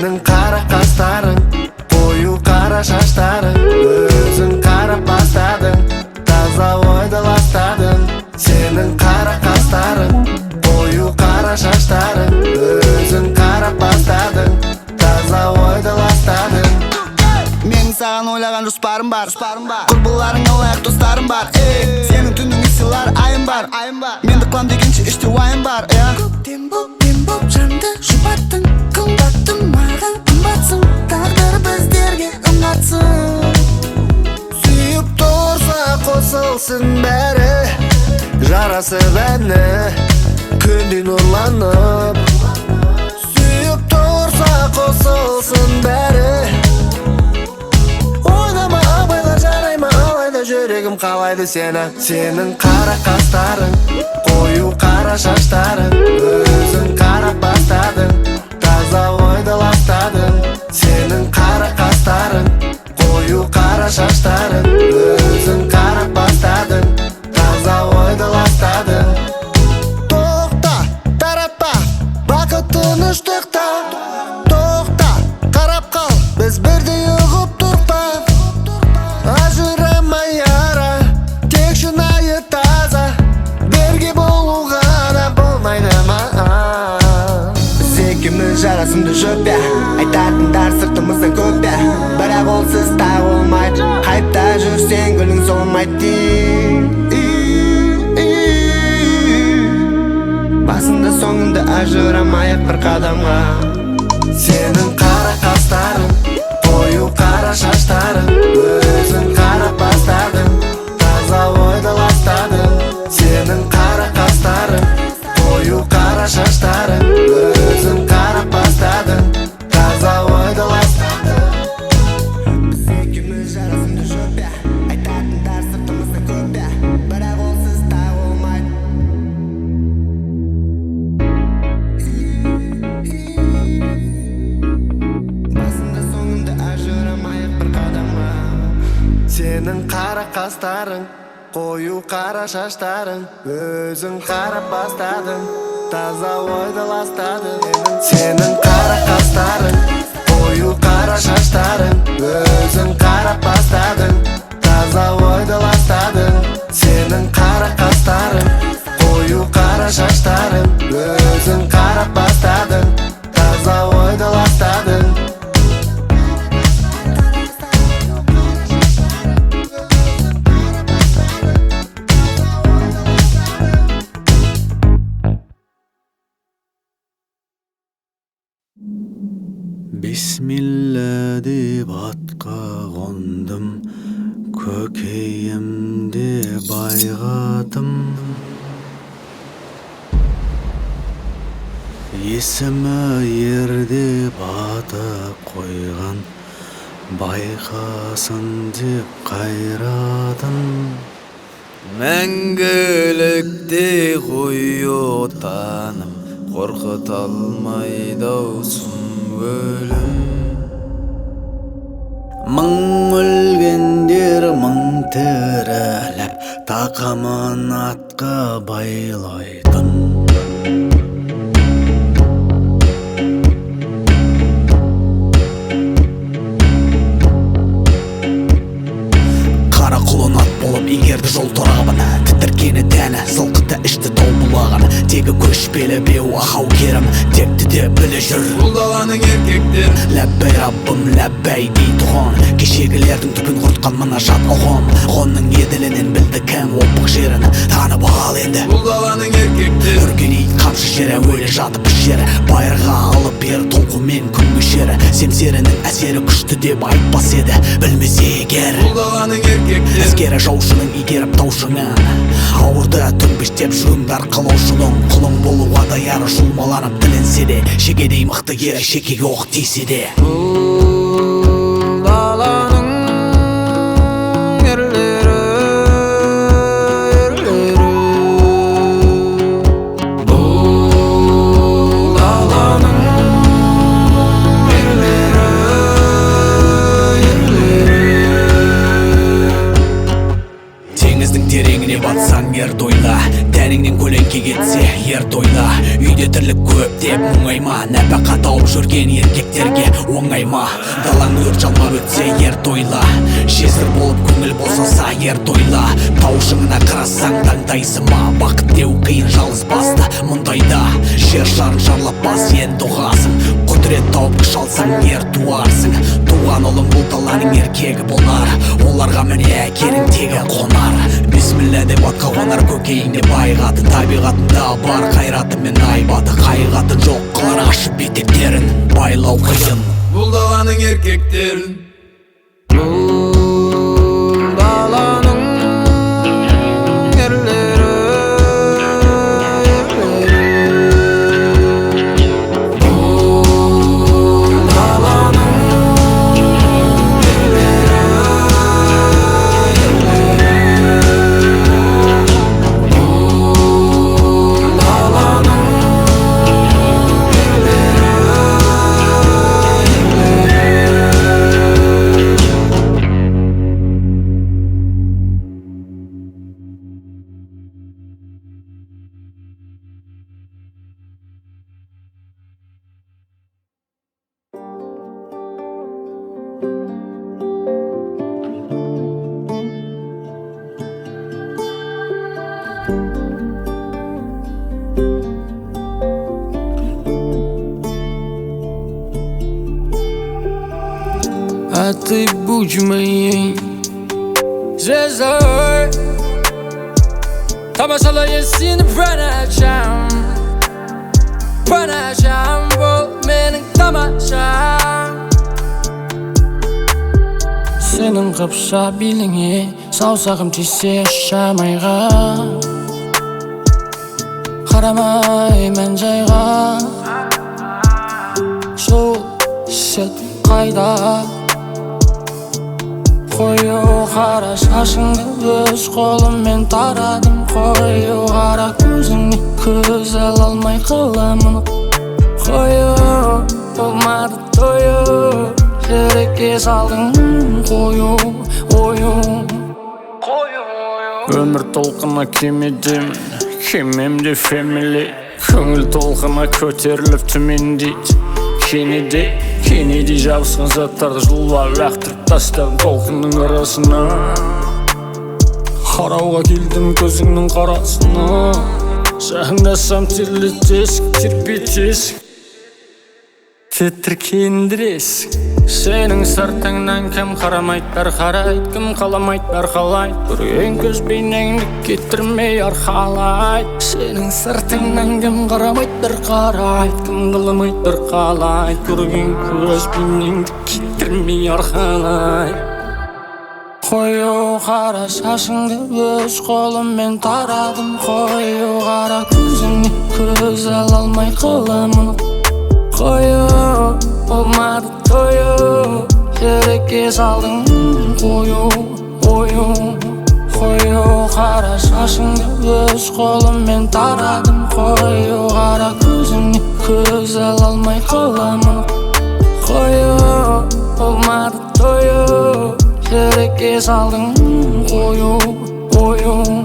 Senin kara kasların, koyu kara şaşların, özün kara bastadın, taza oyda lastadın. Senin kara kasların, koyu kara şaşların, özün kara bastadın, taza oyda lastadın. Mening sağan oylagan josparım bar, Kurbullaring olayak dostlarım bar. Senin tündün isilar ayım bar. Mendik lan deginçe işte vayım bar. Көктем боп жанды жұбаттың, қымбаттың, маған қымбатсың. Тағдыр біздерге ыңғатсын. Suyup doğursa kosılsın beri, jarası beni kündü nurlanıp. Suyup doğursa kosılsın beri, oynama abaylar jarayma, alayda yüreğim kalaydı seni. Senin kara kasların, koyu kara şaşların, özün kara bastadın, taza oyda lastadın. Senin kara kasların, koyu kara şaşların, özün kara bastadın, taza oyda lastadın. Toqta, taratpa, bakıt tınıştıqta. Toqta, qarab qal, biz birde yığıp turpa. Ajırama yara, tek şunayı taza, berge boluğana bolmaydı ma. Biz ikimiz jarasında жөп ya, aytatınдар sırtımızdan көп ya. Бірақ олсыз тағы болмайды, қайыпта жүрсең гүлің солмайды. Басында соңында ажырамайық бір қадамға. Senin kara kasların, koyu kara şaşların, özün kara bastadın, taza oyda lastadın. Senin kara kasların, koyu kara şaşların, özün kara bastadın, taza oyda lastadın. Biz ikimiz jarasında жөп ya, aytatınдар sırtımızdan көп ya. Бірақ олсыз тағы болмайды. Басында соңында ажырамайық бір қадамға. Senin kara kasların, koyu kara şaşların, özün kara bastadın, taza oyda lastadın. Senin kara kasların, koyu kara şaşların, özün kara bastadın, taza oyda lastadın. Senin kara kasların, koyu kara şaşların, özün kara bastadın, taza oyda lastadın. Bismillah деп атқа қондым, көкейімде байғадым. Есімі ерде бата қойған, байқасын деп қайрадым. Мәңгілікте қой отаным, қорқыта алмайды-ау сұм өлім. Мың өлгендер мың тіріліп, тақымын атқа байлайтын. Қара құлын ат болып егерді жол торабын, тітіркені тәні, сылқыта ішті тау бұлағын. Тегі көшпелі беу ахау керім, тепті де білі жүр бұл даланың еркектер. Ләббәй раббым, ләббәй дей тұғын, кешегілердің түпін құртқан мына жат ұғым. Ғонның еділінен білді кәң опық жерін, танып ал енді бұл даланың еркектер. Үркенейді қамшы жері, өлі жатып іш жері, байырға алып бер толқумен күн көшері. Семсерінің әсері күшті деп айтпас еді, білмесе егер бұл даланың еркектер. Әскері жаушының игеріп таушыңын, ауырды түнбіштеп жүріңдар қалаушының. Құлың болуға даяры шулмаланып тілінсе де, шегедей мықты керек шекеге оқ тисе де. Бұл даланың ерлері, бұл даланың ерлері. Теңіздің тереңіне батсаң ер тойға, тәніңнен көлеңке кетсе ер тойла. Үйде тірлік көп деп мұңайма, нәпақа тауып жүрген еркектерге оңай ма? Далаң өрт жалмап өтсе ер тойла, жесір болып көңіл босаса ер тойла. Тау шыңына қарасаң таңдайсың ма? Бақыт деу қиын жалғыз басты мұндайда, жер шарын шарлап бас енді ұғасың. Құдірет тауып күш алсаң ер туарсың. Туған ұлың бұл даланың еркегі болар, оларға міне әкенің тегі қонар. Бисмилля деп атқа қонар көкейіңде байғаты, табиғатында бар қайраты мен айбаты. Қайғаты жоқ қылар ашып бетектерін, байлау қиын бұл даланың еркектерін. А ты будь моей звездой, тамашалай сені по ночам бұл менің тамашам. Сенің қапша биліңе саусағым тисе шамайға, қарамай мән жайға. Жол сет қайда, қою қара шашыңды өз қолыммен тарадым. Қою қара көзіңе көз ала алмай қаламын. Қою болмады тою, жүрекке салдың қою ойың. Өмір толқына кемедемін, кемемде фэмили. Көңіл толқына көтеріліп төмендейді. Кенеде жабысқан заттарды жұлып лақтырып тастадым толқынның арасына. Қарауға келдім көзіңнің қарасына, жақындасам терлетесің, тербетесің, тітіркендіресің. Сенің сыртыңнан кім қарамайдар қарайды, кім қаламайдар қалайды. Көрген көз бейнеңді кетірмей арқалайды. Сенің сыртыңнан кім қарамайдар қарайды, кім қаламайдар қалайды. Көрген көз бейнеңді кетірмей арқалайды. Қою қара шашыңды өз қолыммен тарадым. Қою қара көзіңе көз ала алмай қаламын. Қою болмады тою, жүрекке салдың қою ойың. Қою қара шашыңды өз қолыммен тарадым. Қою қара көзіңе көз ала алмай қаламын. Қою болмады тою, жүрекке салдың қою ойың.